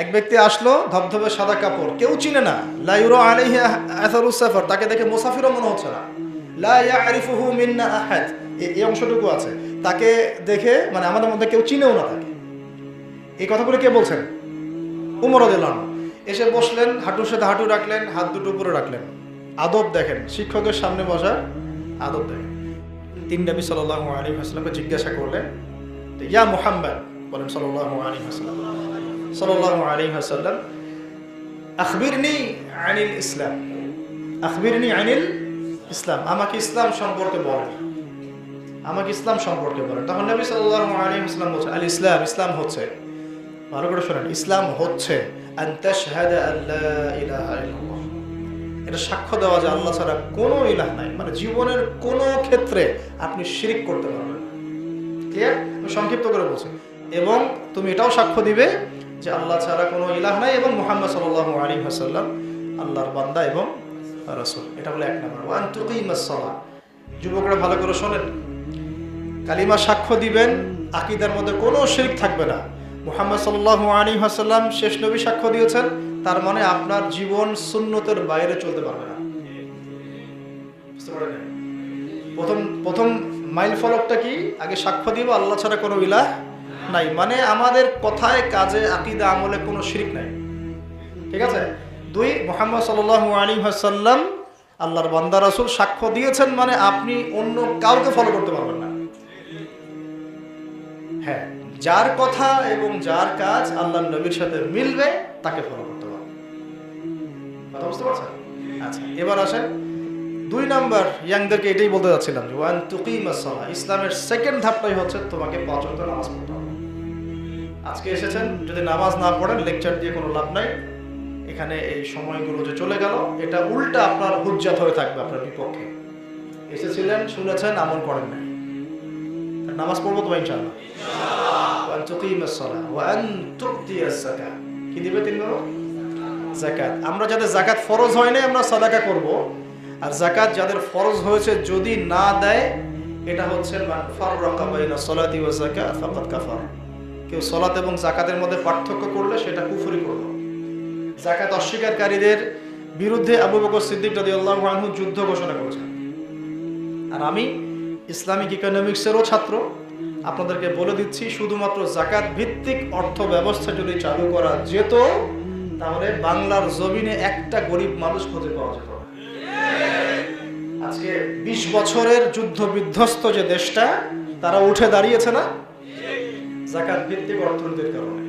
এক ব্যক্তি আসলো, ধবধবে সাদা কাপড়, কেউ চিনে না, লা ইউরা আলাইহি আসারুস সাফার, তাকে দেখে মুসাফিরও মনে হচ্ছে না, লা ইয়ারিফুহু মিন্না আহাদ, এই অংশটুকু আছে, তাকে দেখে মানে আমাদের মধ্যে কেউ চিনেও না তাকে। এই কথাগুলো কে বলছেন? উমর রাদিয়াল্লাহু আনহু। এসে বসলেন, হাঁটুর সাথে হাঁটু রাখলেন, হাত দুটো উপরে রাখলেন। আদব দেখেন, শিক্ষকের সামনে বসা আদব দেখেন। তিন নবী সাল্লাল্লাহু আলাইহি ওয়াসাল্লামকে জিজ্ঞাসা করলেন, ইয়া মুহাম্মদ, বলেন সাল্লাল্লাহু আলাইহি ওয়াসাল্লাম, সাল্লাল্লাহু আলাইহি ওয়াসাল্লাম, আখবিরনি আনিল ইসলাম, আখবিরনি আনিল ইসলাম, আমাকে ইসলাম সম্পর্কে বলেন, আমাকে ইসলাম সম্পর্কে বলেন। তখন নবী সাল্লাল্লাহু আলাইহি ওয়াসাল্লাম বলছেন, আল ইসলাম, ইসলাম হচ্ছে, ভালো করে শোনেন, ইসলাম হচ্ছে আন তাশহাদা আল্লা ইলাহা ইল্লাল্লাহ, এটা সাক্ষ্য দেওয়া যে আল্লাহ ছাড়া কোনো ইলাহ নাই, মানে জীবনের কোনো ক্ষেত্রে আপনি শিরক করতে পারবেন না। ক্লিয়ার? আমি সংক্ষিপ্ত করে বলছি। এবং তুমি এটাও সাক্ষ্য দিবে যে আল্লাহ ছাড়া কোনো ইলাহ নাই এবং মুহাম্মদ সাল্লাল্লাহু আলাইহি ওয়াসাল্লাম আল্লাহর বান্দা এবং রাসূল। এটা হলো এক নাম্বার। ওয়া আন তুকিমাস সালাহ, যুবকরা ভালো করে শোনেন, কালিমা সাক্ষ্য দিবেন, আকীদার মধ্যে কোনো শিরক থাকবে না। মুহাম্মদ সাল্লাল্লাহু আলাইহি ওয়াসাল্লাম শেষ নবী সাক্ষ্য দিয়েছেন, তার মানে আপনার জীবন সুন্নতের বাইরে চলতে পারবে না। বুঝতে পারলেন? প্রথম মাইল ফলকটা কি? আগে সাক্ষ্য দিব আল্লাহ ছাড়া কোনো ইলাহ নাই, মানে আমাদের কথায় কাজে আকীদা আমলে কোনো শিরক নাই। ঠিক আছে? দুই, মুহাম্মদ সাল্লাল্লাহু আলাইহি ওয়াসাল্লাম আল্লাহর বান্দা রাসূল সাক্ষ্য দিয়েছেন, মানে আপনি অন্য কাউকে ফলো করতে পারবেন না। হ্যাঁ, যার কথা এবং যার কাজ আল্লাহর নবীর সাথে মিলবে তাকে ফলো করতে পারবেন। কথা বুঝতে পারছেন? আচ্ছা, এবার আসেন দুই নাম্বার, ইয়াংদেরকে এটাই বলতে যাচ্ছিলাম যে ওয়ান তুকিমাস সালাহ, ইসলামের সেকেন্ড ধাপটাই হচ্ছে তোমাকে 5 ওয়াক্ত নামাজ পড়তে হবে। আজকে এসেছেন, যদি নামাজ না পড়েন লেকচার দিয়ে কোনো লাভ নাই। এখানে এই সময়গুলো যে চলে গেল, এটা উল্টা আপনার হুজ্জাত হয়ে থাকবে আপনার বিপক্ষে। এসেছিলেন, শুনেছেন, আমল করেন নাই, নামাজ পড়বো তো ইনশাআল্লাহ। ওয়ান তুকিমাস সালাহ ওয়া আন তুতিয়াস যাকাত, কি দিবে 3 নম্বর? যাকাত। আমরা যাদের যাকাত ফরজ হয় না আমরা সাদাকা করব, আর যাকাত যাদের ফরজ হয়েছে যদি না দেয়, এটা হচ্ছে মান ফাররাকা বাইনা সালাতি ওয়া যাকাত ফাকাদ কাফার। কেউ সালাত এবং যাকাতের মধ্যে পার্থক্য করলে সেটা কুফরি করল। যাকাত অস্বীকারীদের বিরুদ্ধে আবু বকর সিদ্দিক রাদিয়াল্লাহু আনহু যুদ্ধ ঘোষণা করেছেন। আর আমি ইসলামিক ইকোনমিক্সেরও ছাত্র, আপনাদেরকে বলে দিচ্ছি, শুধুমাত্র যাকাত ভিত্তিক অর্থ ব্যবস্থা যদি চালু করা যেত, তাহলে বাংলার জমিনে একটা গরিব মানুষ খুঁজে পাওয়া যেত। আজকে 20 বছরের যুদ্ধ বিধ্বস্ত যে দেশটা, তারা উঠে দাঁড়িয়েছে না যাকাত ভিত্তিক অর্থনীতির কারণে,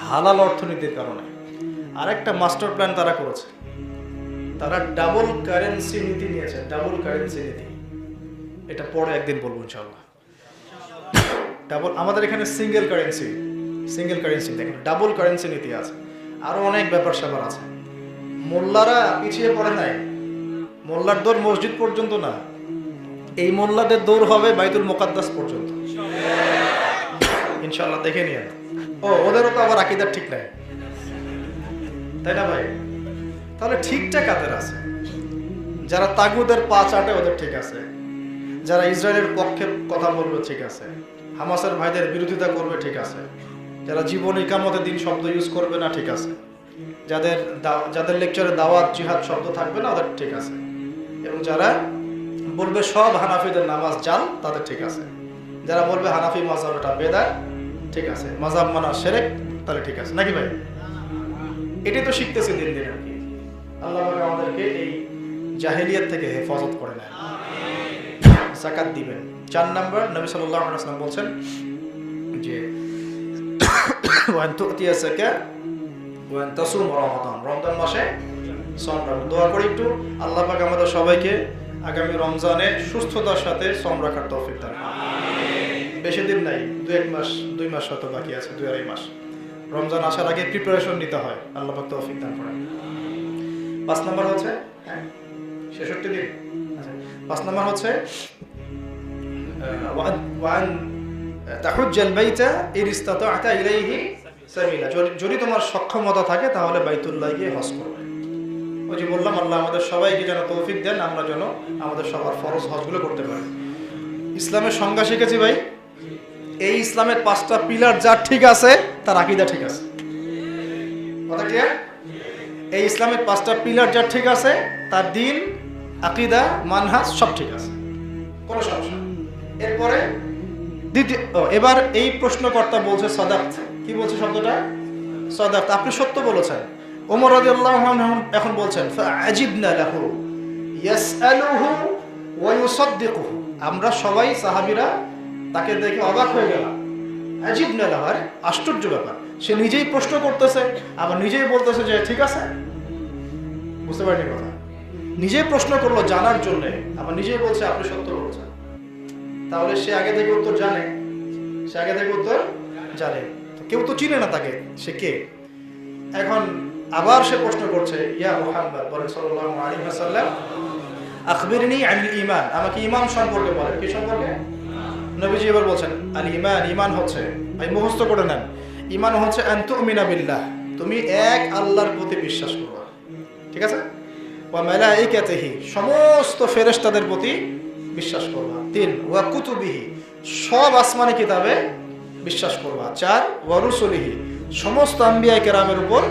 হালাল অর্থনীতির কারণে। আরেকটা মাস্টার প্ল্যান তারা করেছে, তারা ডাবল কারেন্সি নীতি নিয়েছে। ডাবল কারেন্সি নীতি, এটা পরে একদিন বলবো ইনশাআল্লাহ। ডাবল, আমাদের এখানে সিঙ্গেল কারেন্সি দেখেন, ডাবল কারেন্সি নীতি আছে, আরো অনেক ব্যাপার স্যাপার আছে। মোল্লারা পিছিয়ে পড়ে নাই, মোল্লার দৌড় মসজিদ পর্যন্ত না, এই মোল্লাদের দৌড় হবে বাইতুল মুকাদ্দাস পর্যন্ত ইনশাআল্লাহ, দেখে নিয়ে। ওদেরও তো আবার আকীদা ঠিক নাই, তাই না ভাই? তাহলে ঠিকটা কাদের আছে? যারা তাগুদের পা চাটে ওদের ঠিক আছে, যারা ইসরায়েলের পক্ষে কথা বলবে ঠিক আছে, হামাসের ভাইদের বিরোধিতা করবে ঠিক আছে, যারা জীবন ইকামতের দিন শব্দ ইউজ করবে না ঠিক আছে, যাদের লেকচারে দাওয়াত জিহাদ শব্দ থাকবে না ওদের ঠিক আছে, এবং যারা বলবে সব হানাফিদের নামাজ জাল তাদের ঠিক আছে, যারা বলবে হানাফি মাযহাব এটা বেদাত ঠিক আছে, মাযহাব মানা শিরক তাহলে ঠিক আছে, নাকি ভাই? এটাই তো শিখতেছি দিন দিন আর কি। আল্লাহ পাক আমাদেরকে এই জাহেলিয়াত থেকে হেফাজত করে নেয়। যাকাত দিবেন। 4 নাম্বার, নবী সাল্লাল্লাহু আলাইহি ওয়াসাল্লাম বলছেন যে ওয়ান তুতিয়া যাকাত ওয়ান তাসুম রমাদান, রমজান মাসে সম রাখো। দোয়া করি একটু আল্লাহ পাক আমাদের সবাইকে আগামী রমজানে সুস্থতার সাথে সম রাখার তৌফিক দান করুন। বেশি দিন নাই, 2 মাস হয়তো বাকি আছে, 2-2.5 মাস। রমজান আসার আগে প্রিপারেশন নিতে হয়, আল্লাহ পাক তৌফিক দান করেন। 5 নাম্বার হচ্ছে 66 দিন। আচ্ছা, 5 নাম্বার হচ্ছে ওয়ান তাহুজ্জাল বাইতা ইন ইসতাতা'তা ইলাইহি সাবিলা, যদি তোমার সক্ষমতা থাকে তাহলে বাইতুল্লাহ গিয়ে হজ করবে। ওই যে বললাম, আল্লাহ আমাদের সবাইকে যেন তৌফিক দেন, আমরা যেন আমাদের সবার ফরজ হজগুলো করতে পারি। ইসলামের সংজ্ঞা শিখেছি ভাই, এই ইসলামের 5টা পিলার যার ঠিক আছে তার আকীদা ঠিক আছে। কথা ক্লিয়ার? এই ইসলামের 5টা পিলার যার ঠিক আছে, তার দিন, আকীদা, মানহাজ সব ঠিক আছে, কোনো সমস্যা নেই। এরপরে এবার এই প্রশ্নকর্তা বলছে সাদাক্ত। কি বলছে শব্দটা? সাদাক্ত, আপনি সত্য বলেছেন। ওমর রাদিয়াল্লাহু আনহু এখন বলছেন ফাআজিবনা লাহু ইয়াসআলুহু ওয়া ইউসাদ্দিকুহু। আমরা সবাই সাহাবীরা তাকে দেখে অবাক হয়ে গেলাম। আজিবনা লাহু, আরে আশ্চর্য ব্যাপার, সে নিজেই প্রশ্ন করতেছে আবার নিজেই বলতেছে যে ঠিক আছে। বুঝতে পারেনি কথা? নিজেই প্রশ্ন করলো জানার জন্য, আবার নিজেই বলছে আপনি সত্য বলছেন। তাহলে সে আগে থেকে উত্তর জানে, সে আগে থেকে উত্তর জানে, কেউ তো চিনে না তাকে, সে কে। এখন আবার সে প্রশ্ন করছে, ইয়া মুহাম্মদ বলেন সাল্লাল্লাহু আলাইহি ওয়াসাল্লাম, আখবিরনি আনিল ঈমান, আমাকে ঈমান সম্পর্কে বলেন। কি সম্পর্কে? নবীজি এবার বলছেন আল ঈমান, ঈমান হচ্ছে, ভাই মুখস্থ করে নেন, ঈমান হচ্ছে আন তুমিনা বিল্লাহ, তুমি এক আল্লাহর প্রতি বিশ্বাস করবা, ঠিক আছে? ওয়া মালাইকাতিহি, সমস্ত ফেরেশতাদের প্রতি বিশ্বাস করবা। 3 ওয়া কুতুবিহি, সব আসমানি কিতাবে বিশ্বাস করবা। 4 ওয়া রুসুলিহি, সমস্ত আম্বিয়া কেরামের উপর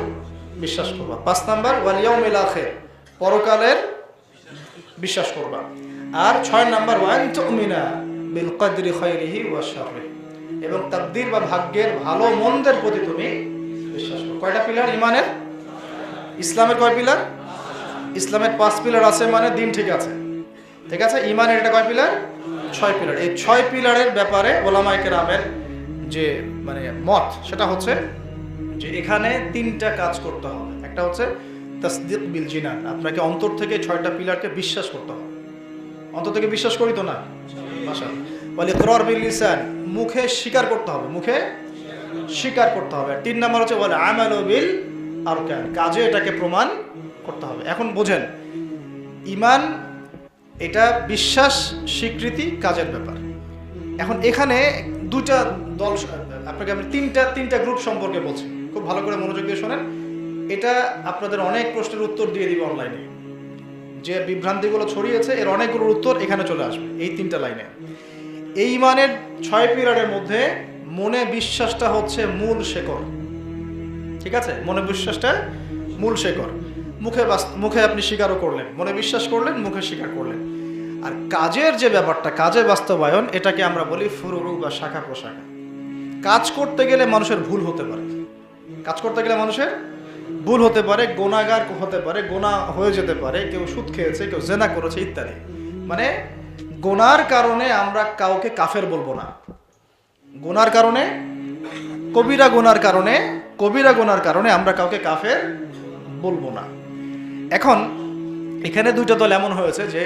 বিশ্বাস করবা। 5 নাম্বার ওয়াল ইয়াউমিল আখির, পরকালের বিশ্বাস করবা। আর 6 নাম্বার ওয়া আন তুমিনা বিল কদরি খায়রিহি ওয়া শাররিহি, এবং তাকদীর বা ভাগ্যের ভালো মন্দের প্রতি তুমি বিশ্বাস করো। কয়টা পিলার ঈমানের? ইসলামের কয় পিলার? ইসলামের 5 পিলার আছে, মানে দিন ঠিক আছে, ঠিক আছে? ঈমানের এটা কয় পিলার? 6 পিলার। এই 6 পিলারের ব্যাপারে ওলামায়ে কেরামের যে মানে মত, সেটা হচ্ছে যে এখানে 3টা কাজ করতে হবে। একটা হচ্ছে তাসদীক বিল জিনান, আপনাকে অন্তর থেকে 6টা পিলারকে বিশ্বাস করতে হবে। অন্তর থেকে বিশ্বাস করি তো না, মাশাআল্লাহ। ওয়াল ইকরার বিল লিসান, মুখে স্বীকার করতে হবে, মুখে স্বীকার করতে হবে। 3 নাম্বার হচ্ছে ওয়াল আমালু বিল আরকান, কাজে এটাকে প্রমাণ করতে হবে। এখন বোঝেন, ঈমান এটা বিশ্বাস, স্বীকৃতি, কাজের ব্যাপার। এখন এখানে 2টা দল, আপনাকে আমি 3টা গ্রুপ সম্পর্কে বলছি, খুব ভালো করে মনোযোগ দিয়ে শোনেন। এটা আপনাদের অনেক প্রশ্নের উত্তর দিয়ে দিব অনলাইনে, যে বিভ্রান্তিগুলো ছড়িয়েছে এর অনেকগুলোর উত্তর এখানে চলে আসবে এই 3টা লাইনে। এই ঈমানের 6 পিলারের মধ্যে মনে বিশ্বাসটা হচ্ছে মূল শেকড়, ঠিক আছে? মনে বিশ্বাসটা মূল শেকড়। মুখে আপনি স্বীকারও করলেন, মনে বিশ্বাস করলেন, মুখে স্বীকার করলেন। আর কাজের যে ব্যাপারটা, কাজে বাস্তবায়ন, এটাকে আমরা বলি ফুরুরু বা শাখা প্রশাখা। কাজ করতে গেলে মানুষের ভুল হতে পারে, কাজ করতে গেলে মানুষের ভুল হতে পারে, গুনাহগার হতে পারে, গুনাহ হয়ে যেতে পারে, কেউ সুদ খেয়েছে, কেউ জেনা করেছে ইত্যাদি। মানে গুনার কারণে আমরা কাউকে কাফের বলবো না। গুনার কারণে, কবিরা গুনার কারণে আমরা কাউকে কাফের বলবো না। এখন এখানে 2টা দল এমন হয়েছে যে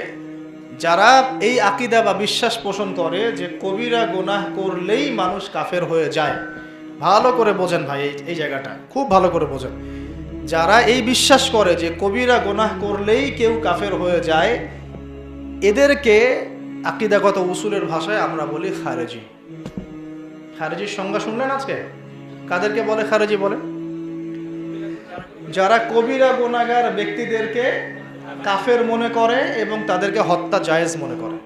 যারা এই আকীদা বা বিশ্বাস পোষণ করে যে কবিরা গুনাহ করলেই মানুষ কাফের হয়ে যায়। ভালো করে বোঝেন ভাই, এই জায়গাটা খুব ভালো করে বোঝেন। যারা এই বিশ্বাস করে যে কবিরা গুনাহ করলেই কেউ কাফের হয়ে যায়, এদেরকে আকীদাগত উসুলের ভাষায় আমরা বলি খারেজি। খারেজির সংজ্ঞা শুনলেন আজকে? কাদেরকে বলে খারেজি? বলে যারা কবিরা গুনাহগার ব্যক্তিদেরকে কাফের মনে করে এবং তাদেরকে হত্যা জায়েজ মনে করে।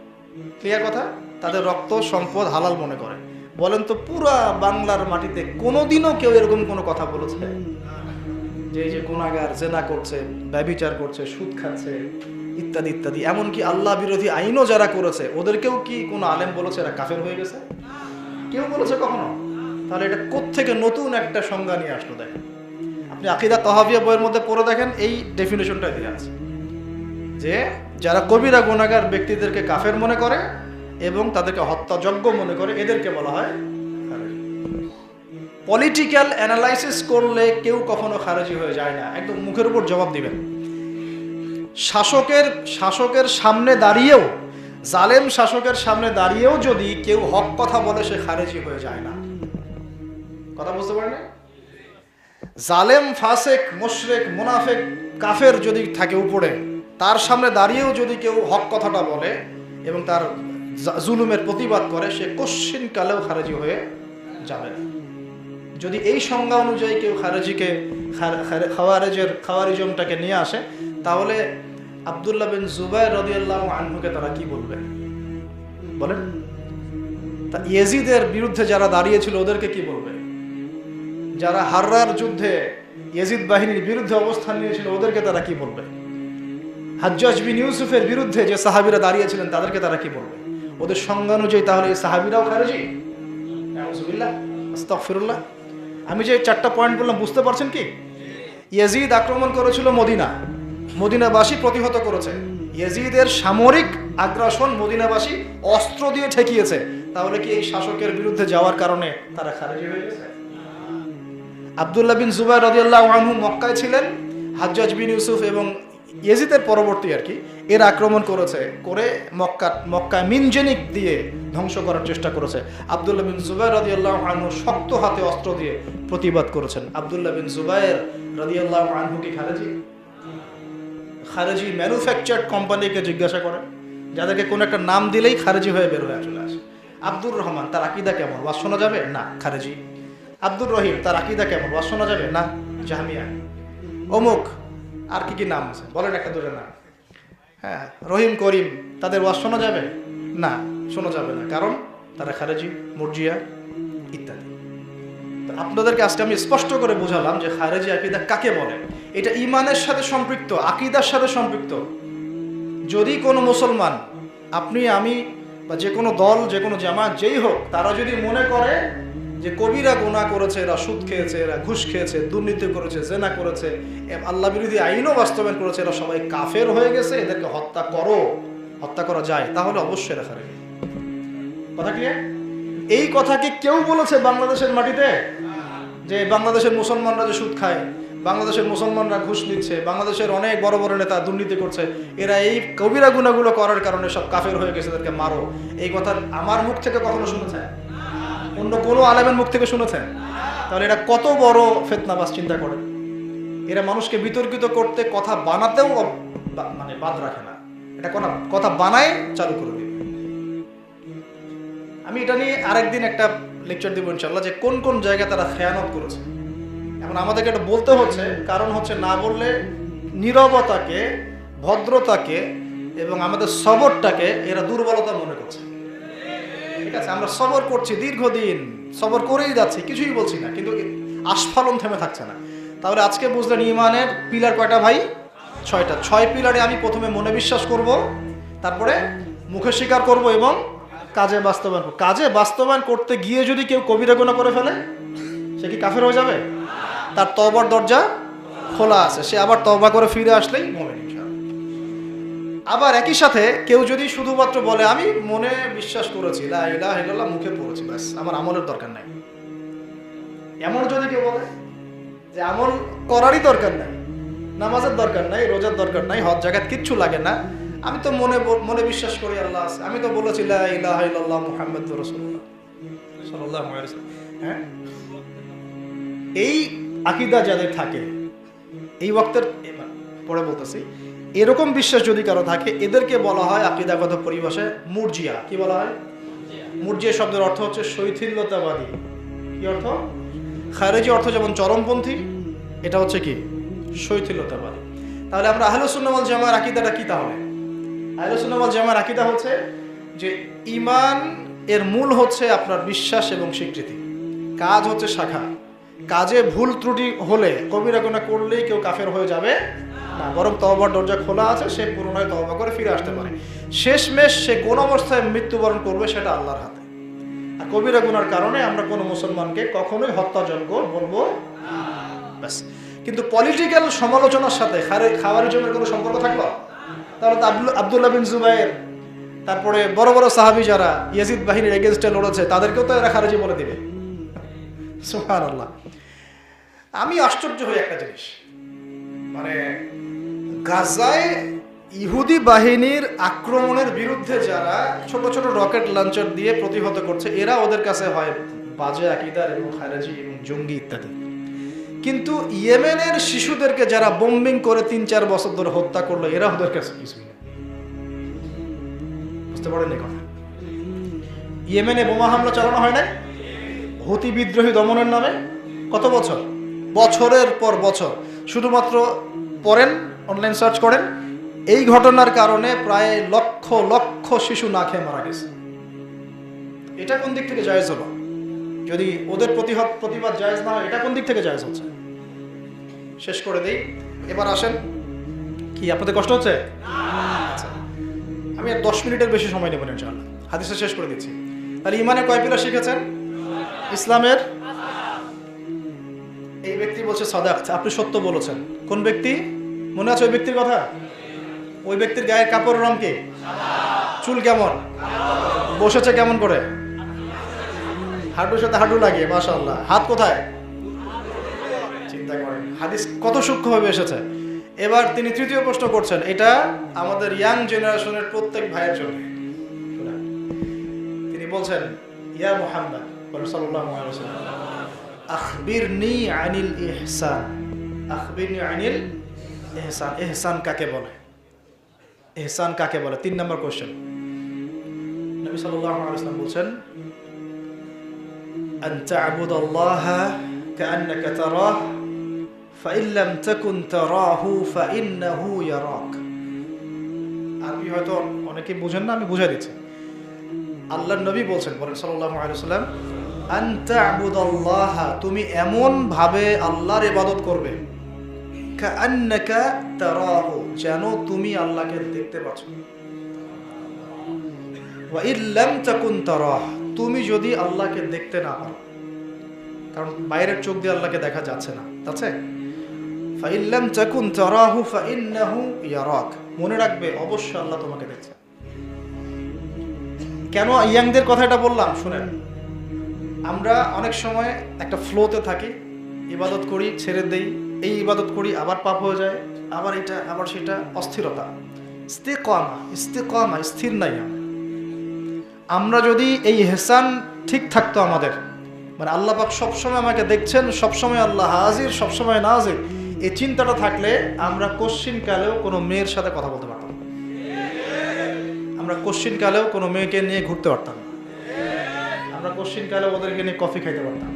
ক্লিয়ার কথা? তাদের রক্ত সম্পদ হালাল মনে করে। বলেন তো, পুরা বাংলার মাটিতে কোনোদিনও কেউ এরকম কোনো কথা বলেছে যে এই যে গুনাহগার জেনা করছে, ব্যভিচার করছে, সুদ খাচ্ছে ইত্যাদি ইত্যাদি, এমনকি আল্লাহ বিরোধী আইনও যারা করেছে ওদেরকেও কি কোনো আলেম বলেছে এরা কাফের হয়ে গেছে? কেউ বলেছে কখনো? তাহলে এটা কোত্থেকে নতুন একটা সংজ্ঞা নিয়ে আসলো? দেখেন, আপনি আকীদা তাহাবিয়া বইয়ের মধ্যে পড়ে দেখেন, এই ডেফিনেশনটা দিয়ে আছে যে যারা কবিরা গুনাহগার ব্যক্তিদেরকে কাফের মনে করে এবং তাদেরকে হত্যাযোগ্য মনে করে, এদেরকে বলা হয় খারেজি। পলিটিক্যাল অ্যানালাইসিস করলে কেউ কখনো খারেজি হয়ে যায় না, একদম মুখের উপর জবাব দিবেন। শাসকের সামনে দাঁড়িয়েও, জালেম শাসকের সামনে দাঁড়িয়েও যদি কেউ হক কথা বলে, সে খারেজি হয়ে যায় না। কথা বুঝতে পারেন? জালেম, ফাসেক, মুশরিক, মুনাফিক, কাফের যদি থাকে উপরে, তার সামনে দাঁড়িয়েও যদি কেউ হক কথাটা বলে এবং তার জুলুমের প্রতিবাদ করে, সে কশ্চিন কালেও খারেজি হয়ে যাবে না। যদি এই সংজ্ঞা অনুযায়ী কেউ খাওয়ারিজমটাকে নিয়ে আসে, তাহলে আব্দুল্লাহ বিন জুবাইর রাদিয়াল্লাহু আনহুকে তারা কি বলবে বলেন? তা ইয়েজিদের বিরুদ্ধে যারা দাঁড়িয়েছিল ওদেরকে কি বলবে? যারা হাররার যুদ্ধে ইয়াজিদ বাহিনীর বিরুদ্ধে অবস্থান নিয়েছিল ওদেরকে তারা কি বলবে? হাজ্জাজ বিন ইউসুফের বিরুদ্ধে যে সাহাবীরা দাঁড়িয়েছিলেন তাদেরকে তারা কি বলবে? ওদের সংজ্ঞানুযায়ী তাহলে এই সাহাবীরাও খারেজি? নাউযুবিল্লাহ, আস্তাগফিরুল্লাহ। আমি যে 4টা পয়েন্ট বললাম বুঝতে পারছেন কি? ইয়াজিদ আক্রমণ করেছিল মদিনা, মদিনাবাসী প্রতিহত করেছে। ইয়াজিদের সামরিক আগ্রাসন মদিনাবাসী অস্ত্র দিয়ে ঠেকিয়েছে। তাহলে কি এই শাসকের বিরুদ্ধে যাওয়ার কারণে তারা খারেজি হয়ে গেছে? আব্দুল্লাহ বিন জুবাইর রাদিয়াল্লাহু আনহু মক্কায় ছিলেন, হাজ্জাজ বিন ইউসুফ এবং ইয়াজিদের পরবর্তী আর কি এর আক্রমণ করেছে, করে মক্কা মিনজেনিক দিয়ে ধ্বংস করার চেষ্টা করেছে। আব্দুল্লাহ বিন জুবাইর রাদিয়াল্লাহু আনহু শক্ত হাতে অস্ত্র দিয়ে প্রতিবাদ করেছেন। আব্দুল্লাহ বিন জুবাইর রাদিয়াল্লাহু আনহু কি খারেজি? খারেজি ম্যানুফ্যাকচার্ড কোম্পানিকে জিজ্ঞাসা করে, যাদেরকে কোনো একটা নাম দিলেই খারেজি হয়ে বের হয়ে চলে আসে। আব্দুর রহমান, তার আকীদা কেমন? ওয়াজ শোনা যাবে না, খারেজি। আব্দুর রহিম, তার আকীদা কেমন? ওয়াজ শোনা যাবে না, জাহমিয়া। অমুক আর কি কি নাম আছে বলেন, একটা দুটো নাম। হ্যাঁ, রহিম, করিম, তাদের ওয়াজ শোনা যাবে না, শোনা যাবে না, কারণ তারা খারেজি, মুরজিয়া ইত্যাদি। আপনাদেরকে আজকে আমি স্পষ্ট করে বোঝালাম যে খারেজি আকীদা কাকে বলে। এটা ঈমানের সাথে সম্পৃক্ত, আকীদার সাথে সম্পৃক্ত। যদি কোনো মুসলমান, আপনি, আমি বা যে কোনো দল, যে কোনো জামাত, যেই হোক, তারা যদি মনে করে যে কবিরা গুনাহ করেছে, এরা সুদ খেয়েছে, এরা ঘুষ খেয়েছে, দুর্নীতি করেছে, জেনা করেছে, আল্লাহ বিরোধী আইনও বাস্তবায়ন করেছে, এরা সবাই কাফের হয়ে গেছে, এদেরকে হত্যা করো, হত্যা করা যায়, তাহলে অবশ্যই এরা খারেজি। কথা ক্লিয়ার? এই কথা কি কেউ বলেছে বাংলাদেশের মাটিতে যে বাংলাদেশের মুসলমানরা যে সুদ খায়, বাংলাদেশের মুসলমানরা ঘুষ নিচ্ছে, বাংলাদেশের অনেক বড় বড় নেতা দুর্নীতি করছে, এরা এই কবিরা গুনাহগুলো করার কারণে সব কাফের হয়ে গেছে, এদেরকে মারো, এই কথা আমার মুখ থেকে কখনো শুনেছেন? অন্য কোনো আলেমের মুখ থেকে শুনেছেন? তাহলে এরা কত বড় ফিতনাবাজ, চিন্তা করেন। এরা মানুষকে বিতর্কিত করতে, কথা বানাতেও মানে বাদ রাখে না, এটা কথা বানায় চালু করে দেবে। আমি এটা নিয়ে আরেকদিন একটা লেকচার দিব ইনশাআল্লাহ, যে কোন কোন জায়গায় তারা খেয়ানত করেছে। এখন আমাদেরকে এটা বলতে হচ্ছে, কারণ হচ্ছে না বললে নীরবতাকে, ভদ্রতাকে এবং আমাদের সবরটাকে এরা দুর্বলতা মনে করছে। ঠিক আছে, আমরা সবর করছি দীর্ঘদিন, সবর করেই যাচ্ছি, কিছুই বলছি না, কিন্তু আস্ফালন থেমে থাকছে না। তাহলে আজকে বুঝলেন ঈমানের পিলার কয়টা ভাই? 6টা। 6 পিলারে আমি প্রথমে মনে বিশ্বাস করব, তারপরে মুখে স্বীকার করব এবং কাজে বাস্তবায়ন করব। কাজে বাস্তবায়ন করতে গিয়ে যদি কেউ কবিরা গুনাহ করে ফেলে, সে কি কাফের হয়ে যাবে? তার তওবার দরজা খোলা আছে, সে আবার তওবা করে ফিরে আসলেই মুমিন ইনশাআল্লাহ। আবার একই সাথে কেউ যদি শুধুমাত্র বলে আমি মনে বিশ্বাস করেছি, লা ইলাহা ইল্লাল্লাহ মুখে পড়েছি, ব্যাস, আমার আমলের দরকার নাই, এমন যদি কেউ বলে যে আমল করারই দরকার নাই, নামাজের দরকার নাই, রোজার দরকার নাই, হজ জাকাত কিচ্ছু লাগে না, আমি তো মনে বিশ্বাস করি আল্লাহ আছে, আমি তো বলেছি লা ইলাহা ইল্লাল্লাহ মুহাম্মাদুর রাসূলুল্লাহ সাল্লাল্লাহু আলাইহি ওয়াসাল্লাম, হ্যাঁ, এই আকীদা যাদের থাকে, এই ওয়াক্তের পরে বলতেছি, এরকম বিশ্বাস যদি কারো থাকে, এদেরকে বলা হয় আকীদাগত পরিভাষায় মুরজিয়া। কি বলা হয়? মুরজিয়া শব্দের অর্থ হচ্ছে শৈথিল্যতাবাদী। কি অর্থ? খারেজি অর্থ যেমন চরমপন্থী, এটা হচ্ছে কি শৈথিল্যতাবাদী। তাহলে আমরা আহলুস সুন্নাহ ওয়াল জামার আকীদাটা কি? তাহলে আহলুস সুন্নাহ ওয়াল জামার আকীদা হচ্ছে যে ঈমান এর মূল হচ্ছে আপনার বিশ্বাস এবং স্বীকৃতি, কাজ হচ্ছে শাখা। কাজে ভুল ত্রুটি হলে, কবিরা গুনাহ করলেই কেউ কাফের হয়ে যাবে না, বরং তওবার দরজা খোলা আছে, সে পুনরায় তওবা করে ফিরে আসতে পারে। শেষমেশ সে কোন অবস্থায় মৃত্যুবরণ করবে সেটা আল্লাহর হাতে। আর কবিরা গুনার কারণে আমরা কোনো মুসলমানকে কখনোই হত্যাযোগ্য বলবো ব্যাস। কিন্তু পলিটিক্যাল সমালোচনার সাথে খাওয়ারিজমের কোনো সম্পর্ক থাকলো? তাহলে তো আব্দুল্লাহ বিন জুবাইর, তারপরে বড় বড় সাহাবী যারা ইয়াজিদ বাহিনীর এগেইনস্টে লড়েছে, তাদেরকেও তো এরা খারেজি বলে দিবে। সুবহানাল্লাহ। আমি আশ্চর্য হই একটা জিনিস, মানে গাজায় ইহুদি বাহিনীর আক্রমণের বিরুদ্ধে যারা ছোট ছোট রকেট লঞ্চার দিয়ে প্রতিহত করছে, এরা ওদের কাছে হয় বাজে আকীদার এবং খারেজি এবং জঙ্গি ইত্যাদি। কিন্তু ইয়েমেনের শিশুদেরকে যারা বোম্বিং করে 3-4 বছর ধরে হত্যা করলো, এরা ওদের কাছে কিছুই না। বুঝতে পারেন এই কথা? ইয়েমেনে বোমা হামলা চালানো হয় না হুতি বিদ্রোহী দমনের নামে? কত বছর? বছরের পর বছর। শুধুমাত্র পড়েন, অনলাইন সার্চ করেন, এই ঘটনার কারণে প্রায় লক্ষ লক্ষ শিশু না খেয়ে মারা গেছে। এটা কোন দিক থেকে জায়েজ হলো? যদি ওদের প্রতিবাদ জায়েজ না হয়, এটা কোন দিক থেকে জায়েজ হচ্ছে? শেষ করে দিই। এবার আসেন, কি আপনাদের কষ্ট হচ্ছে? আচ্ছা, আমি আর 10 মিনিটের বেশি সময় নেব না ইনশাআল্লাহ, হাদিসটা শেষ করে দিচ্ছি। তাহলে ইমানের কয় পিলার শিখেছেন? ইসলামের, এই ব্যক্তি বলছে সাদাকত, আপনি সত্য বলেছেন। কোন ব্যক্তি মনে আছে ওই ব্যক্তির কথা? ওই ব্যক্তির গায়ের কাপড়ের রং কি? চুল কেমন? বসেছে কেমন করে? হাঁটুর সাথে হাঁটু লাগিয়ে, মাশাআল্লাহ। হাত কোথায়? চিন্তা করেন হাদিস কত সূক্ষ্মভাবে এসেছে। এবার তিনি তৃতীয় প্রশ্ন করছেন, এটা আমাদের ইয়াং জেনারেশনের প্রত্যেক ভাইয়ের জন্য। তিনি বলছেন, ইয়া মুহাম্মদ সাল্লাল্লাহু আলাইহি ওয়াসাল্লাম, আখবিরনি আনিল ইহসান, আখবিরনি আনিল ইহসান। ইহসান কাকে বলে? ইহসান কাকে বলে? 3 নম্বর কোশ্চেন। নবী সাল্লাল্লাহু আলাইহি ওয়াসাল্লাম বলছেন, আন তা'বুদাল্লাহা কাআন্নাকা তারাহ ফাইন লাম তাকুন তারাহু ফাইন্নাহু ইয়ারাক। আরবি হয়তো অনেকে বুঝেন না, আমি বুঝাই দিচ্ছি। আল্লাহর নবী বলছেন, বলেন সাল্লাল্লাহু আলাইহি ওয়াসাল্লাম, আন তা'বুদাল্লাহা, তুমি এমন ভাবে আল্লাহর ইবাদত করবে, কাআন্নাকা তারাহু, যেন তুমি আল্লাহকে দেখতে পাচ্ছ। ওয়া ইন লাম তাকুন তারাহ, তুমি যদি আল্লাহকে দেখতে না পারো, কারণ বাইরের চোখ দিয়ে আল্লাহকে দেখা যাচ্ছে না, তাছে। ফাইন লাম তাকুন তারাহু ফাইন্নাহু ইয়ারাক, মনে রাখবে অবশ্যই আল্লাহ তোমাকে দেখছে। কেন ইয়াংদের কথাটা বললাম শুনেন। আমরা অনেক সময় একটা ফ্লোতে থাকি, ইবাদত করি, ছেড়ে দেই, এই ইবাদত করি, আবার পাপ হয়ে যায়, আবার এটা, আবার সেটা, অস্থিরতা। ইস্তিকামা, স্থির নাই। আমরা যদি এই ইহসান ঠিক থাকতো আমাদের, মানে আল্লাহ পাক সবসময় আমাকে দেখছেন, সবসময় আল্লাহ হাজির, সবসময় নাজির, এই চিন্তাটা থাকলে আমরা কোশ্চিন কালেও কোনো মেয়ের সাথে কথা বলতে পারতাম, আমরা কোশ্চিন কালেও কোনো মেয়েকে নিয়ে ঘুরতে পারতাম, আমরা কোশ্চিন কালেও ওদেরকে নিয়ে কফি খাইতে পারতাম,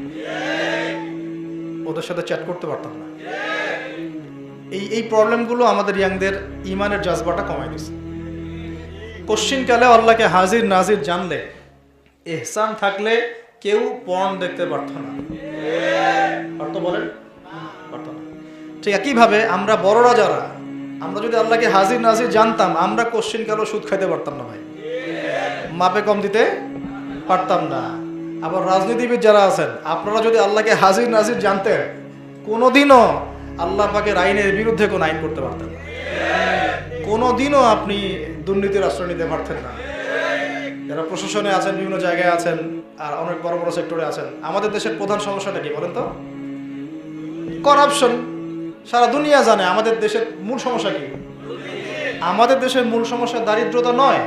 ওদের সাথে চ্যাট করতে পারতাম না। এই প্রবলেমগুলো আমাদের ইয়াংদের ইমানের জাজবাটা কমাই দিচ্ছে। কোশ্চিন কালে আল্লাহকে হাজির নাজির জানলে, ইহসান থাকলে কেউ পর্ন দেখতে পারত না, পারতো? বলেন পারত না। ঠিক একইভাবে আমরা বড়রা যারা, আমরা যদি আল্লাহকে হাজির নাজির জানতাম, আমরা কোশ্চিন কালেও সুদ খাইতে পারতাম না ভাই, মাপে কম দিতে পারতাম না। আবার রাজনীতিবিদ যারা আছেন, আপনারা যদি আল্লাহকে হাজির নাজির জানতেন, কোনোদিনও আল্লাহ পাকের আইনের বিরুদ্ধে কোনো আইন করতে পারতেন না, কোনোদিনও আপনি দুর্নীতির আশ্রয় নিতে পারতেন না। যারা প্রশাসনে আছেন, বিভিন্ন জায়গায় আছেন, আর অনেক বড় বড় সেক্টরে আছেন, আমাদের দেশের প্রধান সমস্যাটা কি বলেন তো? করাপশন। সারা দুনিয়া জানে আমাদের দেশের মূল সমস্যা কি। আমাদের দেশের মূল সমস্যা দারিদ্রতা নয়,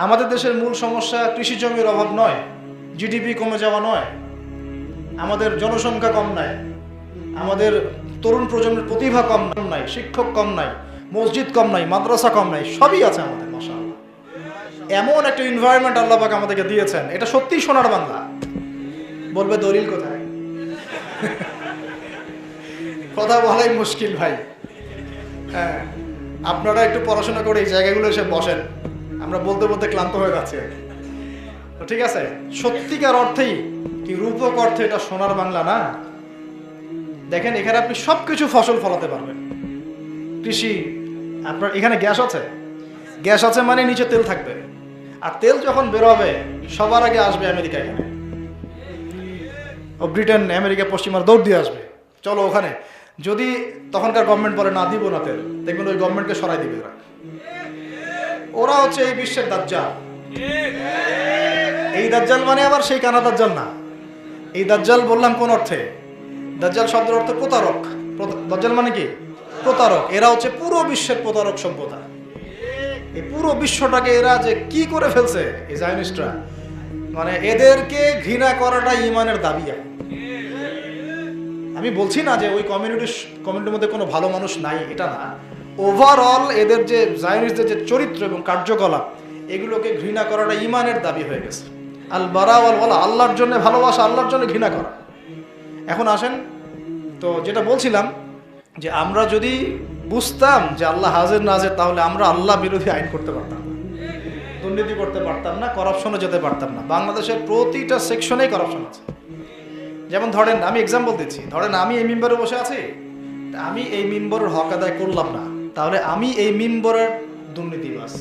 আমাদের দেশের মূল সমস্যা কৃষি জমির অভাব নয়, জিডিপি কমে যাওয়া নয়, আমাদের জনসংখ্যা কম নাই, আমাদের তরুণ প্রজন্মের প্রতিভা কম নাই, শিক্ষক কম নাই, মসজিদ কম নাই, মাদ্রাসা কম নাই, সবই আছে আমাদের মাশাআল্লাহ। এমন একটা এনভায়রনমেন্ট আল্লাহ পাক আমাদেরকে দিয়েছেন, এটা সত্যিই সোনার বাংলা। বলবে দলিল কোথায়? কথা বলাই মুশকিল ভাই। হ্যাঁ, আপনারা একটু পড়াশোনা করে এই জায়গাগুলো এসে বসেন, আমরা বলতে বলতে ক্লান্ত হয়ে যাচ্ছি। ঠিক আছে, সত্যিকার অর্থেই কি রূপক অর্থে এটা সোনার বাংলা না? দেখেন, এখানে আপনি সবকিছু ফসল ফলাতে পারবেন। কৃষি, আপনার এখানে গ্যাস আছে, গ্যাস আছে মানে নিচে তেল থাকবে, আর তেল যখন বেরোবে সবার আগে আসবে আমেরিকা, এখানে ও ব্রিটেন, আমেরিকা, পশ্চিমার দৌড় দিয়ে আসবে, চলো ওখানে। যদি তখনকার গভর্নমেন্ট বলে না দিব না তেল, দেখবেন ওই গভর্নমেন্টকে সরাই দিবে ওরা। ওরা হচ্ছে এই বিশ্বের দাজ্জাল। এই দাজ্জাল মানে আবার সেই কানা দাজ্জাল না। এই দাজ্জাল বললাম কোন অর্থে? দাজ্জাল শব্দের অর্থ প্রতারক। দাজ্জাল মানে কি? প্রতারক। এরা হচ্ছে পুরো বিশ্বের প্রতারক সভ্যতা। এই পুরো বিশ্বটাকে এরা যে কি করে ফেলছে এই জায়নিস্টরা, মানে এদেরকে ঘৃণা করাটা ইমানের দাবি। আমি বলছি না যে ওই কমিউনিটির মধ্যে কোনো ভালো মানুষ নাই, এটা না। ওভারঅল এদের যে জায়নিস্টদের যে চরিত্র এবং কার্যকলাপ, এগুলোকে ঘৃণা করাটা ইমানের দাবি হয়ে গেছে। আল বারা ওয়াল ওয়ালা, আল্লাহর জন্য ভালোবাসা, আল্লাহর জন্য ঘৃণা করা। এখন আসেন তো, যেটা বলছিলাম যে আমরা যদি বুঝতাম যে আল্লাহ হাজির নাজির, তাহলে আমরা আল্লাহ বিরোধী আইন করতে পারতাম না, দুর্নীতি করতে পারতাম না, করাপশনে যেতে পারতাম না। বাংলাদেশের প্রতিটা সেকশনেই করাপশন আছে। যেমন ধরেন, আমি এক্সাম্পল দিচ্ছি, ধরেন আমি এই মেম্বারে বসে আছি, আমি এই মিম্বরের হক আদায় করলাম না, তাহলে আমি এই মিম্বরের দুর্নীতিবাজ।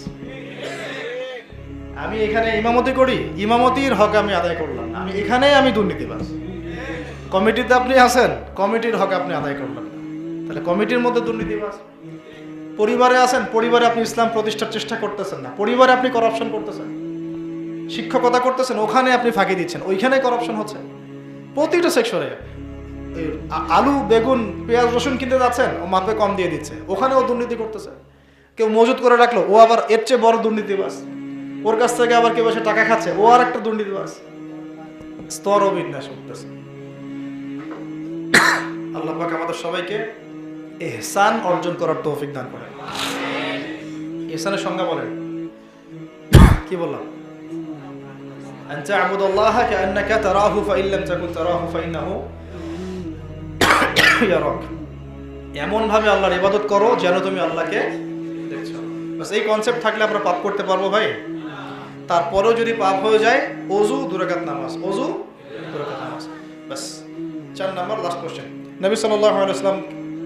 আমি এখানে ইমামতি করি, ইমামতির হক আমি আদায় করলাম না, আমি এখানে আমি দুর্নীতিবাজ। কমিটিতে আপনি আছেন, কমিটির হক আপনি আদায় করলেন না, তাহলে কমিটির মধ্যে দুর্নীতিবাজ। পরিবারে আছেন, পরিবারে আপনি ইসলাম প্রতিষ্ঠার চেষ্টা করতেছেন না, পরিবারে আপনি করাপশন করতেছেন। শিক্ষকতা করতেছেন, ওখানে আপনি ফাঁকি দিচ্ছেন, ওইখানে করাপশন হচ্ছে। প্রতিটা সেকশনে আলু বেগুন পেঁয়াজ রসুন কিনতে যাচ্ছেন, ও মাপে কম দিয়ে দিচ্ছে, ওখানেও দুর্নীতি করতেছে। কেউ মজুত করে রাখলো, ও আবার এর চেয়ে বড় দুর্নীতিবাজ। ওর কাছ থেকে আবার কেউ এসে টাকা খাচ্ছে, ও আর একটা দুর্নীতিবাজ। স্তর ও বিন্যাস করতেছে। আল্লাহ পাক আমাদের সবাইকে ইহসান অর্জন করার তৌফিক দান করেন। ইহসানের সংজ্ঞা বলেন, কি বললাম? আন তা'বুদাল্লাহা কাআন্নাকা তারাহু ফাইন লাম তাকুন তারাহু ফাইন্নাহু ইয়ারাক। এমন ভাবে আল্লাহর ইবাদত করো যেন তুমি আল্লাহকে দেখছো। বাস এই কনসেপ্ট থাকলে আমরা পাপ করতে পারবো ভাই। তারপরেও যদি পাপ হয়ে যায়, ওযু 2 রাকাত নামাজ, ওযু 2 রাকাত নামাজ। বাস 4 নাম্বার লাস্ট কোশ্চেন। নবী সাল্লাল্লাহু আলাইহি ওয়াসাল্লাম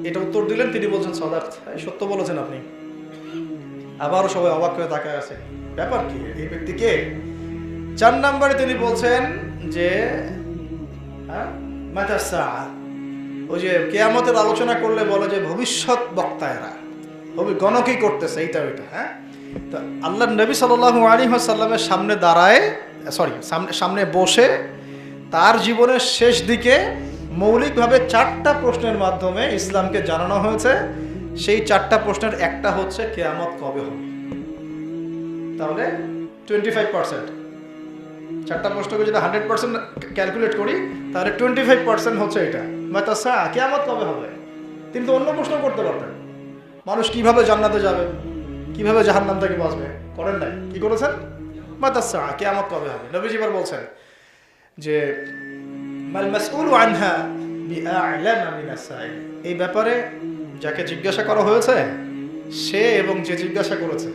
এটা উত্তর দিলেন, তিনি বলছেন সাদাত, সত্য বলেছেন আপনি। আবারও সবাই অবাক হয়ে তাকায় আছে, ব্যাপার কি, এই ব্যক্তি কে? 4 নম্বরে তিনি বলছেন যে মাতা সাআ, ওই যে কিয়ামতের আলোচনা করলে বলে যে ভবিষ্যৎ বক্তা এরা গণকই করতেছে এইটা ওইটা। হ্যাঁ, তো আল্লাহর নবী সাল্লাল্লাহু আলাইহি ওয়াসাল্লামের সামনে দাঁড়ায়, সামনে বসে তার জীবনের শেষ দিকে মৌলিকভাবে 4টা প্রশ্নের মাধ্যমে ইসলামকে জানানো হয়েছে। সেই 4টা প্রশ্নের একটা হচ্ছে কিয়ামত কবে হবে। তাহলে 25%, 4টা প্রশ্নকে যদি 100% ক্যালকুলেট করি তাহলে 25% হচ্ছে এটা, মাতা সা, কিয়ামত কবে হবে। তিনি তো অন্য প্রশ্ন করতে পারতেন, মানুষ কিভাবে জান্নাতে যাবে, কিভাবে জাহান্নাম থেকে বাঁচবে, করেন নাই। কি করেছেন? মাতা সা, কিয়ামত কবে হবে। নবীজি এবার বলছেন যে মাল মাসউলু আনহা বিআ'লামা মিনাস সাইল, এই ব্যাপারে যাকে জিজ্ঞাসা করা হয়েছে সে এবং যে জিজ্ঞাসা করেছে,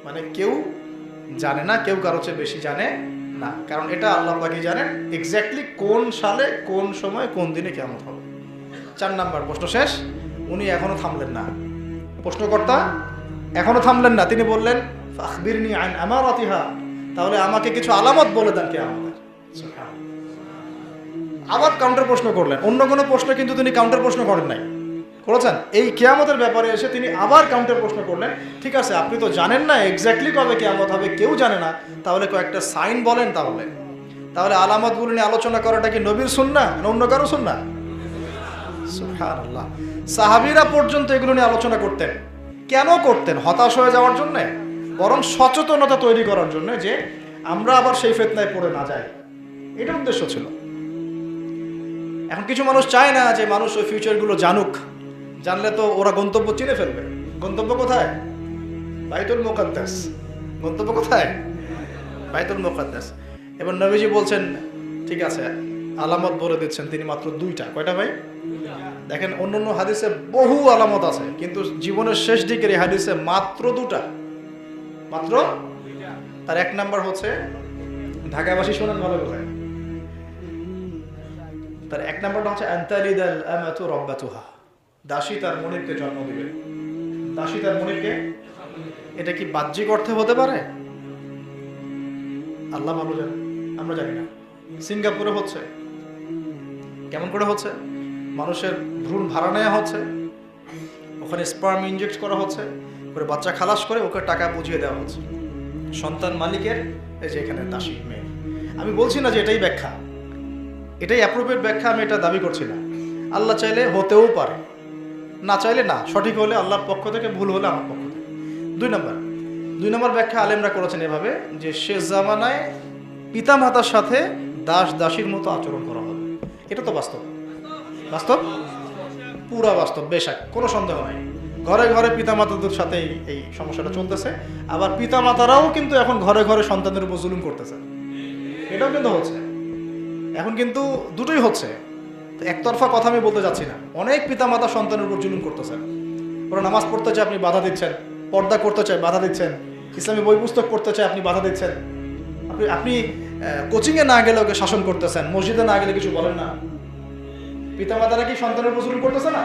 মানে কেউ জানে না, কেউ কারো চেয়ে বেশি জানে না, কারণ এটা আল্লাহ পাকই জানেন এক্স্যাক্টলি কোন সালে কোন সময় কোন দিনে কিয়ামত হবে। 4 নাম্বার প্রশ্ন শেষ। উনি এখনো থামলেন না, প্রশ্নকর্তা এখনো থামলেন না। তিনি বললেন ফাখবিরনি আন আমারাতিহা, তাহলে আমাকে কিছু আলামত বলে দেন কিয়ামতের। আবার কাউন্টার প্রশ্ন করলেন, অন্য কোনো প্রশ্ন কিন্তু তিনি কাউন্টার প্রশ্ন করেন নাই, করেছেন এই কিয়ামতের ব্যাপারে এসে তিনি আবার কাউন্টার প্রশ্ন করলেন। ঠিক আছে, আপনি তো জানেন না এক্স্যাক্টলি কবে কিয়ামত হবে, কেউ জানে না, তাহলে কয়েকটা সাইন বলেন। তাহলে আলামতগুলো নিয়ে আলোচনা করাটা কি নবীর সুন্নাহ না অন্য কারো সুন্নাহ? সুবহানাল্লাহ। সাহাবীরা পর্যন্ত এগুলো নিয়ে আলোচনা করতেন। কেন করতেন? হতাশ হয়ে যাওয়ার জন্য? বরং সচেতনতা তৈরি করার জন্য, যে আমরা আবার সেই ফিতনায় পড়ে না যাই। এটা উদ্দেশ্য ছিল। এখন কিছু মানুষ চায় না যে মানুষ ওই ফিউচারগুলো জানুক, জানলে তো ওরা গন্তব্য চিনে ফেলবে। গন্তব্য কোথায়? বাইতুল মুকাদ্দাস। গন্তব্য কোথায়? বাইতুল মুকাদ্দাস। এবার নবীজি বলছেন ঠিক আছে, আলামত বলে দিচ্ছেন তিনি মাত্র 2টা। কয়টা ভাই? দেখেন অন্য হাদিসে বহু আলামত আছে, কিন্তু জীবনের শেষ দিকের এই হাদিসে মাত্র 2টা, মাত্র। তার 1 নাম্বার হচ্ছে, ঢাকাবাসী শোনেন ভালো করে, তার 1 নাম্বারটা হচ্ছে আনতালিদাল আমাতু রাব্বাতুহা, দাসী তার মনিবকে জন্ম দিবে। দাসী তার মনিবকে, এটা কি বাহ্যিক অর্থে হতে পারে? আল্লাহ ভালো জানে, আমরা জানি না। সিঙ্গাপুরে হচ্ছে। কেমন করে হচ্ছে? মানুষের ভ্রূণ ভাড়া নেওয়া হচ্ছে, ওখানে স্পার্ম ইনজেক্ট করা হচ্ছে, করে বাচ্চা খালাস করে ওকে টাকা বুঝিয়ে দেওয়া হচ্ছে। সন্তান মালিকের এই যে এখানে দাসী মেয়ে। আমি বলছি না যে এটাই ব্যাখ্যা, এটাই অ্যাপ্রোপ্রিয়েট ব্যাখ্যা, আমি এটা দাবি করছি না। আল্লাহ চাইলে হতেও পারে, না চাইলে না। সঠিক হলে আল্লাহর পক্ষ থেকে, ভুল হলে আমার পক্ষ থেকে। 2 নম্বর ব্যাখ্যা আলেমরা করেছেন এভাবে, যে শেষ জামানায় পিতা মাতার সাথে দাস দাসীর মতো আচরণ করা হবে। এটা তো বাস্তব, পুরা বাস্তব, বেশক কোনো সন্দেহ নাই। ঘরে ঘরে পিতা মাতাদের সাথে এই সমস্যাটা চলতেছে। আবার পিতা মাতারাও কিন্তু এখন ঘরে ঘরে সন্তানের উপর জুলুম করতেছে, এটাও কিন্তু হচ্ছে। এখন কিন্তু দুটোই হচ্ছে। একতরফা কথা আমি বলতে যাচ্ছি না। অনেক পিতা মাতা সন্তানের উপর জুলুম করতেছেন। ওরা নামাজ পড়তে চায়, আপনি বাধা দিচ্ছেন। পর্দা করতে চায়, বাধা দিচ্ছেন। ইসলামী বই পুস্তক পড়তে চায়, আপনি বাধা দিচ্ছেন। আপনি কোচিংয়ে না গেলে ওকে শাসন করতেছেন, মসজিদে না গেলে কিছু বলেন না। পিতা মাতারা কি সন্তানের উপর জুলুম করতেছে না?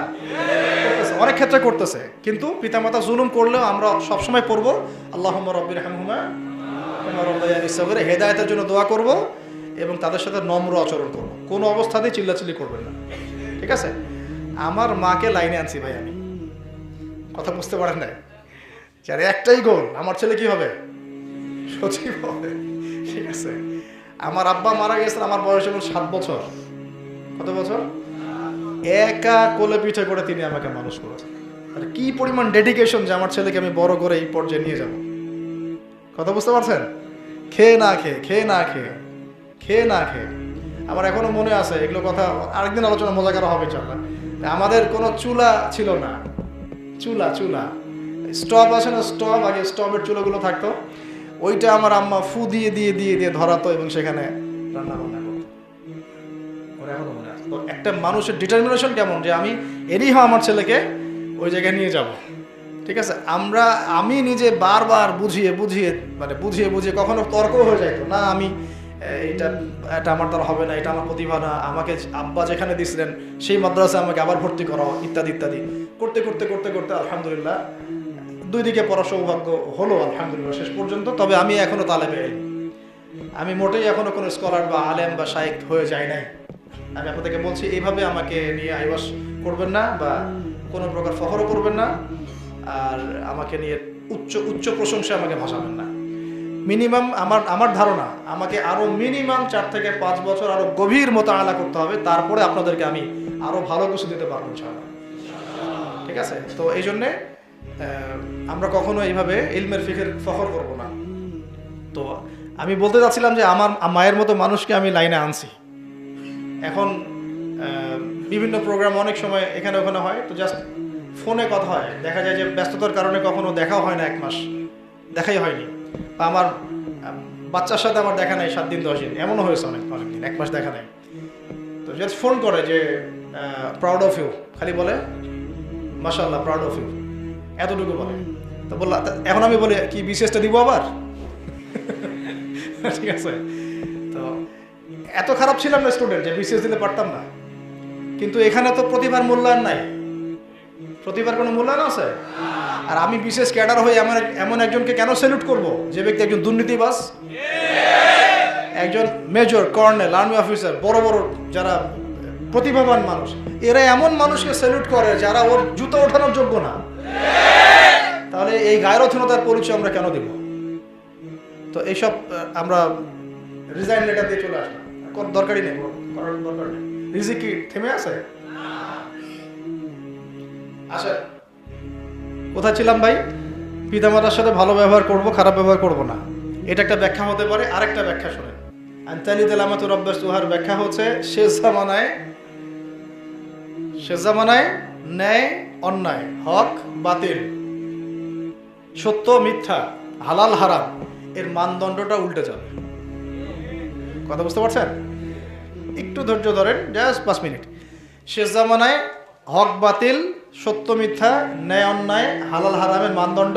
অনেক ক্ষেত্রে করতেছে, কিন্তু পিতামাতা জুলুম করলেও আমরা সবসময় পড়বো আল্লাহুম্মা রাব্বির হামহুমা কামা রাব্বায়ানি সগীরা, হেদায়েতের জন্য দোয়া করব এবং তাদের সাথে নম্র আচরণ করব, কোনো অবস্থাতেই চিল্লাচিল্লি করবেন না, ঠিক আছে? আমার মাকে লাইনে আনছি ভাই, আমি কথা বুঝতে পারেন না, যার একটাই গোল, আমার ছেলে কি হবে, সচিব হবে, ঠিক আছে? আমার আব্বা মারা গেছেন আমার বয়স এখন 7 বছর। কত বছর? একা কোলে পিঠে করে তিনি আমাকে মানুষ করেছেন। আর কি পরিমাণ ডেডিকেশন যে আমার ছেলেকে আমি বড় করে এই পর্যায়ে নিয়ে যাব, কথা বুঝতে পারছেন? খেয়ে না খেয়ে আমার এখনো মনে আছে এগুলো কথা, আরেকদিন আলোচনা মজা করা হবে ইনশাআল্লাহ। আমাদের কোনো চুলা ছিল না, চুলা স্টভ আছে না, স্টভ, আগে স্টভের চুলাগুলো থাকতো, ওইটা আমার আম্মা ফু দিয়ে দিয়ে দিয়ে দিয়ে ধরাতো এবং সেখানে রান্না বান্না করতো। ওর এখনো মনে আছে। তো একটা মানুষের ডিটারমিনেশন কেমন যে আমি এরই আমার ছেলেকে ওই জায়গায় নিয়ে যাব, ঠিক আছে? আমি নিজে বারবার বুঝিয়ে কখনো তর্ক হয়ে যাইতো না, আমি এটা আমার দ্বারা হবে না, এটা আমার প্রতিভা না, আমাকে আব্বা যেখানে দিয়েছিলেন সেই মাদ্রাসায় আমাকে আবার ভর্তি করাও, ইত্যাদি ইত্যাদি করতে আলহামদুলিল্লাহ 2 দিকে পড়ার সৌভাগ্য হলো আলহামদুলিল্লাহ শেষ পর্যন্ত। তবে আমি এখনো তালেবে ইলম, আমি মোটেই এখনো কোনো স্কলার বা আলেম বা শাইখ হয়ে যাই নাই। আমি আপনাদেরকে বলছি, এইভাবে আমাকে নিয়ে আইওয়াস করবেন না বা কোনো প্রকার ফখরও করবেন না, আর আমাকে নিয়ে উচ্চ প্রশংসা আমাকে ভাসাবেন না। মিনিমাম আমার ধারণা আমাকে আরো মিনিমাম 4 থেকে 5 বছর আরো গভীর মোতাআলা করতে হবে, তারপরে আপনাদেরকে আমি আরো ভালো কিছু দিতে পারবো ইনশাআল্লাহ, ঠিক আছে? তো এই জন্যে আমরা কখনো এইভাবে ইলমের ফিকের ফখর করব না। তো আমি বলতে চাচ্ছিলাম যে আমার মায়ের মতো মানুষকে আমি লাইনে আনছি। এখন বিভিন্ন প্রোগ্রাম অনেক সময় এখানে ওখানে হয়, তো জাস্ট ফোনে কথা হয়, দেখা যায় যে ব্যস্ততার কারণে কখনো দেখাও হয় না, 1 মাস দেখাই হয়নি, বা আমার বাচ্চার সাথে আমার দেখা নাই 7 দিন 10 দিন, এমনও হয়েছে অনেকদিন 1 মাস দেখা নাই। তো জাস্ট ফোন করে যে প্রাউড অফ ইউ, খালি বলে মাশাআল্লাহ প্রাউড অফ ইউ, এতটুকু বলে। তো বললাম, এখন আমি বলি কি বিসিএসটা দিব আবার, ঠিক আছে? তো এত খারাপ ছিলাম না স্টুডেন্ট যে বিসিএস দিতে পারতাম না, কিন্তু এখানে তো প্রতিভার মূল্যায়ন নাই, প্রতিভার কোনো মূল্যায়ন আছে? আর আমি বিশেষ ক্যাডার হয়ে এমন একজনকে কেন স্যালুট করব যে ব্যক্তি একজন দুর্নীতিবাজ, একজন মেজর, কর্নেল, আর্মি অফিসার, বড় বড় যারা প্রতিভাবান মানুষ, এরা এমন মানুষকে স্যালুট করে যারা ওর জুতো ওঠানোর যোগ্য না। তাহলে এই গায়রথীনতার পরিচয় আমরা কেন দেব? তো এইসব আমরা রিজাইন লেটার দিয়ে চলে আসলাম, দরকারই নেই, করার দরকার নেই। রিজিক কি থেমে আছে? আচ্ছা, কোথায় ছিলাম ভাই? পিতামাতার সাথে ভালো ব্যবহার করব, খারাপ ব্যবহার করব না, এটা একটা ব্যাখ্যা হতে পারে। আরেকটা ব্যাখ্যা শোনেন, আনতালিদ আলামাতু রাব্বাস সুহার ব্যাখ্যা হচ্ছে শেষ জামানায় ন্যায় অন্যায়, হক বাতিল, সত্য মিথ্যা, হালাল হারাম এর মানদণ্ডটা উল্টে যাবে। কথা বুঝতে পারছেন? একটু ধৈর্য ধরেন, জাস্ট 5 মিনিট। শেষ জামানায় হক বাতিল, সত্য মিথ্যা, ন্যায় অন্যায়, হালাল হারামের মানদণ্ড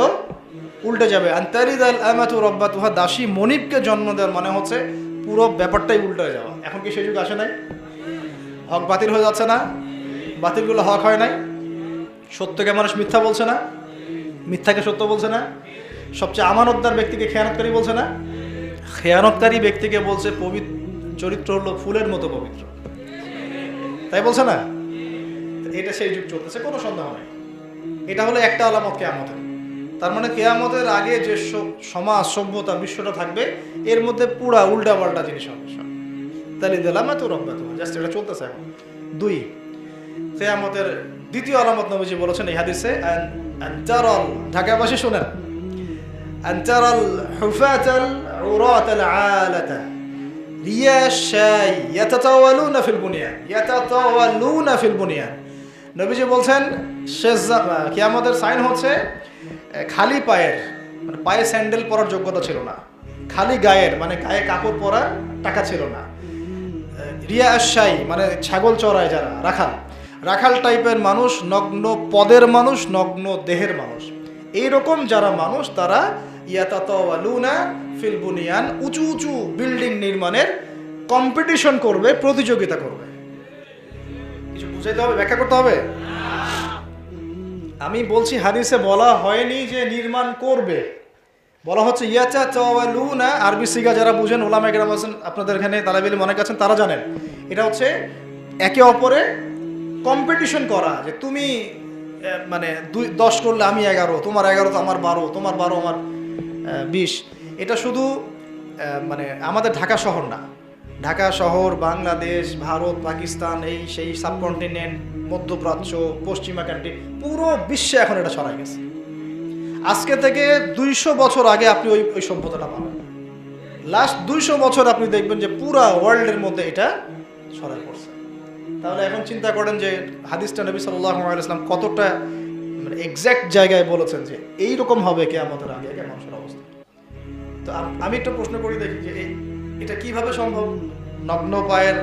উল্টে যাবে। আনতারিদ আল আমাতু রাব্বাতুহা, দাসী মনিবকে জন্ম দেওয়ার মানে হচ্ছে পুরো ব্যাপারটাই উল্টে যাওয়া। এখন কি সেই যুগ আসে নাই? হক বাতিল হয়ে যাচ্ছে না? বাতিলগুলো হক হয় নাই? সত্যকে মানুষ মিথ্যা বলছে না? মিথ্যাকে সত্য বলছে না? সবচেয়ে আমানতদার ব্যক্তিকে খেয়ানতকারী বলছে না? খেয়ানতকারী ব্যক্তিকে বলছে চরিত্র হলো ফুলের মতো পবিত্র, তাই বলছে না? এটা সেই যুগ চলতেছে, কোনো সন্দেহ নেই। এটা হলো একটা আলামত কেয়ামতের। তার মানে কেয়ামতের আগে যে সমাজ সভ্যতা বিশ্বটা থাকবে, এর মধ্যে পুরা উল্টা পাল্টা জিনিস হবে সব। তাহলে দিলাম তো রব্বা তো জাস্ট এটা চলতেছে এখন। 2, কেয়ামতের দ্বিতীয় আলামত নবীজি বলেছেন এই হাদিসে, আনতারাল, ঢাকাবাসী শুনেন, আনতারাল হুফাতাল উরাতাল আলাতা রিয়াশাই ইয়াতাতাওয়ালুনা ফিল বুনিয়ান। নবীজি বলছেন কিয়ামতের সাইন হচ্ছে খালি পায়ের, মানে পায়ে স্যান্ডেল পরার যোগ্যতা ছিল না, খালি গায়ের মানে গায়ে কাপড় পরার টাকা ছিল না, রিয়াশাই মানে ছাগল চড়ায় যারা, রাখাল টাইপের মানুষ, নগ্ন পদের মানুষ, নগ্ন দেহের মানুষ, এইরকম যারা মানুষ তারা ইয়াতাতাওয়ালুনা ফিল বুনিয়ান, উঁচু উঁচু বিল্ডিং নির্মাণের কম্পিটিশন করবে, প্রতিযোগিতা করবে। কিছু বুঝাইতে হবে, ব্যাখ্যা করতে হবে? আমি বলছি হাদিসে বলা হয়নি যে নির্মাণ করবে, বলা হচ্ছে ইয়াচা চাওয়ালুনা। আরবি সিগা যারা বুঝেন, ওলামায়ে কেরাম আছেন আপনাদের এখানে, তালেব ইলম অনেক আছেন, তারা জানেন এটা হচ্ছে একে অপরে কম্পিটিশন করা, যে তুমি মানে 10 করলে আমি 11, তোমার 11 তো আমার 12, তোমার 12 আমার 20। এটা শুধু মানে আমাদের ঢাকা শহর না, ঢাকা শহর, বাংলাদেশ, ভারত, পাকিস্তান, এই সেই সাবকন্টিনেন্ট, মধ্যপ্রাচ্য, পশ্চিমা কান্ট্রি, পুরো বিশ্বে এখন এটা ছড়াই গেছে। আজকে থেকে 200 বছর আগে আপনি ওই সভ্যতাটা পাবেন। লাস্ট 200 বছর আপনি দেখবেন যে পুরা ওয়ার্ল্ডের মধ্যে এটা ছড়াই পড়ছে। তাহলে এখন চিন্তা করেন যে হাদিসটা নবী সাল্লাল্লাহু আলাইহি ওয়াসাল্লাম কতটা মানে এক্সাক্ট জায়গায় বলেছেন যে এইরকম হবে কিয়ামতের আগে মানুষের অবস্থা। তো আমি একটা প্রশ্ন করি, দেখি যে এটা কিভাবে সম্ভব? নগ্ন পায়ের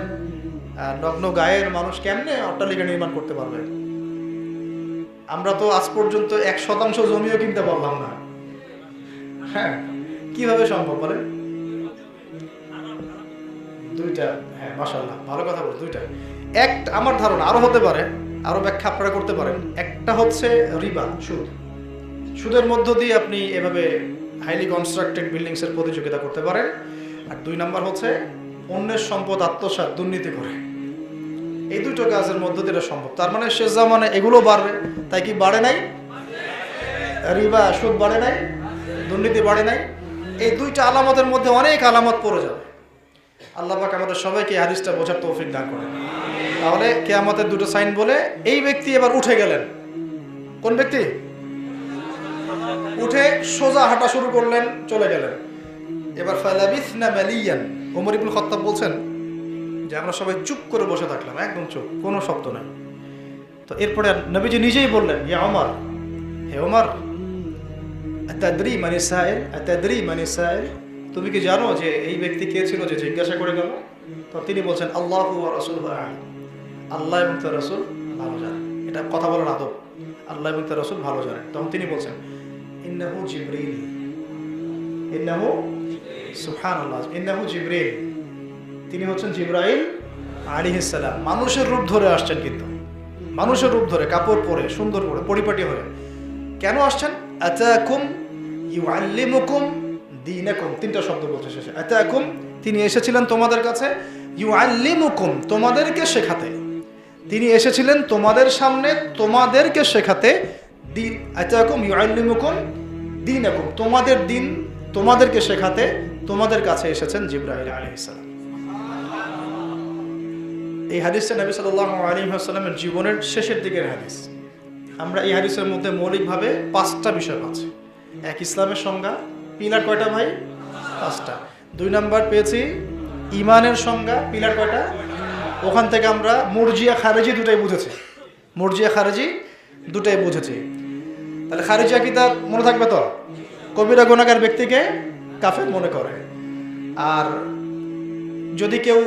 নগ্ন গায়ের মানুষ কেমনে অট্টালিকা নির্মাণ করতে পারবে? আমরা তো আজ পর্যন্ত 1% জমিও কিনতে পারলাম না। হ্যাঁ, কিভাবে সম্ভব বলেন? 2টা। হ্যাঁ, মাশাআল্লাহ, ভালো কথা বল। 2টা। একটা আমার ধারণা আরো হতে পারে, আরো ব্যাখ্যা আপনারা করতে পারেন। একটা হচ্ছে রিবা, সুদ। সুদের মধ্য দিয়ে আপনি এভাবে হাইলি কনস্ট্রাক্টেড বিল্ডিংস এর প্রতিযোগিতা করতে পারেন। আর 2 নাম্বার হচ্ছে অন্যের সম্পদ আত্মসাৎ, দুর্নীতি করে। এই 2টো কাজের মধ্য দিয়ে এটা সম্ভব। তার মানে শেষ জামানে এগুলো বাড়বে, তাই কি বাড়ে নাই? রিবা, সুদ বাড়ে নাই, দুর্নীতি বাড়ে নাই। এই 2টা আলামতের মধ্যে অনেক আলামত পড়ে যাবে। আল্লাহ পাক আমাদের সবাইকে এই হাদিসটা বোঝার তৌফিক দান করেন। তাহলে কিয়ামতের 2টো সাইন বলে এই ব্যক্তি এবার উঠে গেলেন। কোন ব্যক্তি? উঠে সোজা হাঁটা শুরু করলেন, চলে গেলেন। এবার ফালাবিসনা মালিয়ান, ওমর ইবনে খাত্তাব বলছেন যে আমরা সবাই চুপ করে বসে থাকলাম, একদম চুপ, কোনো শব্দ নাই। তো এরপরে নবীজি নিজেই বললেন, ইয়া ওমর, হে ওমর, আতাদরি মানি সাইল, আতাদরি মানি সাইল, তুমি কি জানো যে এই ব্যক্তি কে ছিল যে জিজ্ঞাসা করে গেল? তো তিনি বলছেন, আল্লাহু ওয়া রাসূলুহু আ'লাম, আল্লাহ এবং তার রাসূল ভালো জানেন। এটা কথা বলার আদব, আল্লাহ এবং তার রাসূল ভালো জানেন। তখন তিনি বলছেন, ইন্নাহু জিবরিল, ইন্নাহু, সুবহানাল্লাহ, ইন্নাহু জিবরিল, তিনি হচ্ছেন জিবরাইল আলাইহিস সালাম। মানুষের রূপ ধরে আসছেন, কিন্তু মানুষের রূপ ধরে, কাপড় পরে, সুন্দর করে, পরিপাটি হয়ে। কেন আসছেন? আতাকুম ইউআল্লিমুকুম দীনাকুম, 3টা শব্দ বলছে শেষে। আতাকুম, তিনি এসেছিলেন তোমাদের কাছে, ইউআল্লিমুকুম, তোমাদেরকে শেখাতে। তিনি এসেছিলেন তোমাদের সামনে তোমাদেরকে শেখাতে। আতাকুম ইউআল্লিমুকুম দীনাকুম, তোমাদের দিন তোমাদেরকে শেখাতে তোমাদের কাছে এসেছেন জিবরাইল আলাইহিস সালাম। এই হাদিসটা নবী সাল্লাল্লাহু আলাইহি ওয়াসাল্লামের জীবনের শেষের দিকের হাদিস। আমরা এই হাদিসের মধ্যে মৌলিকভাবে 5টা বিষয় পাচ্ছি। এক, ইসলামের সংজ্ঞা। পিলার কয়টা ভাই? 5টা। 2 নাম্বার পেয়েছি ঈমানের সংজ্ঞা। পিলার কয়টা? ওখান থেকে আমরা মুরজিয়া খারেজি 2টাই বুঝেছি। মুরজিয়া খারেজি 2টাই বুঝেছি। তাহলে খারিজিয়া কি তার মনে থাকবে তো? কবিরা গুনাহগার ব্যক্তিকে কাফের মনে করে। আর যদি কেউ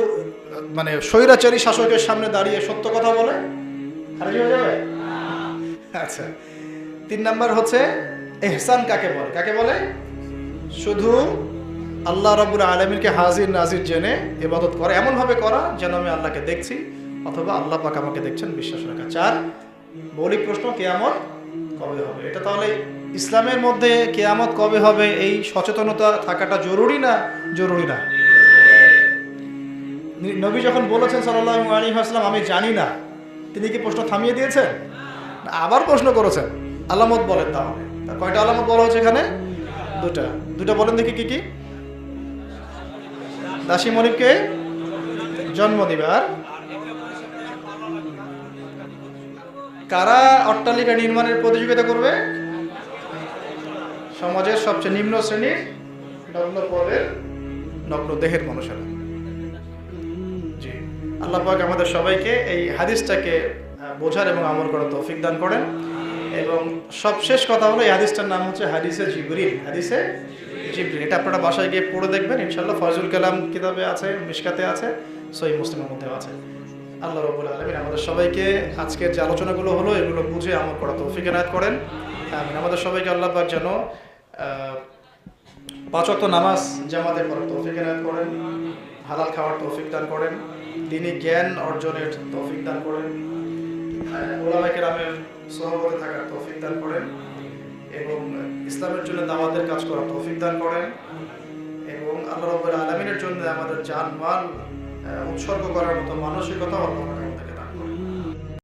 মানে স্বৈরাচারী শাসকের সামনে দাঁড়িয়ে সত্য কথা বলে, খারিজি হয়ে যাবে? আচ্ছা। 3 নাম্বার হচ্ছে ইহসান কাকে বলে? কাকে বলে? শুধু আল্লাহ রাব্বুল আলামিনকে হাজির নাজির জেনে ইবাদত করা, এমন ভাবে করা যেন আমি আল্লাহকে দেখছি অথবা আল্লাহ পাক আমাকে দেখছেন, বিশ্বাস রাখা। 4, মৌলিক প্রশ্ন, কিয়ামত কবে হবে? এটা তাহলে ইসলামের মধ্যে কিয়ামত কবে হবে এই সচেতনতা থাকাটা জরুরি না? জরুরি না? নবী যখন বলেছেন সাল্লাল্লাহু আলাইহি ওয়াসাল্লাম আমি জানি না, তিনি কি প্রশ্ন থামিয়ে দিয়েছেন? আবার প্রশ্ন করেছেন, আলামত বলেন। তাহলে কয়টা আলামত বলা হচ্ছে এখানে? 2টা বলেন দেখি কি কি? দাসী মনিবকে জন্ম দিবে। আর কারা অট্টালিকা নির্মাণের প্রতিযোগিতা করবে? সমাজের সবচেয়ে নিম্ন শ্রেণীর নগ্ন পদের নগ্ন দেহের মানুষেরা। জি, আল্লাহ পাক আমাদের সবাইকে এই হাদিসটাকে বোঝার এবং আমল করার তৌফিক দান করেন। এবং সবশেষ কথা হলো, এই হাদিসটার নাম হচ্ছে হাদিসে জিবরিল। হাদিসে জিবরিল, এটা আপনারা বাসায় গিয়ে পড়ে দেখবেন ইনশাআল্লাহ। ফয়জুল কালাম কিতাবে আছে, মিশকাতে আছে, সহিহ মুসলিমের মধ্যেও আছে। আল্লাহ রাব্বুল আলামিন আমাদের সবাইকে আজকের যে আলোচনাগুলো হলো এগুলো বুঝে আমল করার তৌফিক এনায়েত করেন। আমিন। আমাদের সবাইকে আল্লাহ পাক যেন 5 ওয়াক্ত নামাজ জামাতে পড়ার তৌফিক এনায়েত করেন, হালাল খাওয়ার তৌফিক দান করেন, দ্বীনি জ্ঞান অর্জনের তৌফিক দান করেন, উলামায়ে কেরামের সহবতে থাকার তৌফিক দান করেন এবং ইসলামের জন্য দাওয়াতের কাজ করার তৌফিক দান করেন এবং আল্লাহ রাব্বুল আলামিনের জন্য আমাদের জান মাল উৎসর্গ করার মতো মানসিকতা আল্লাহ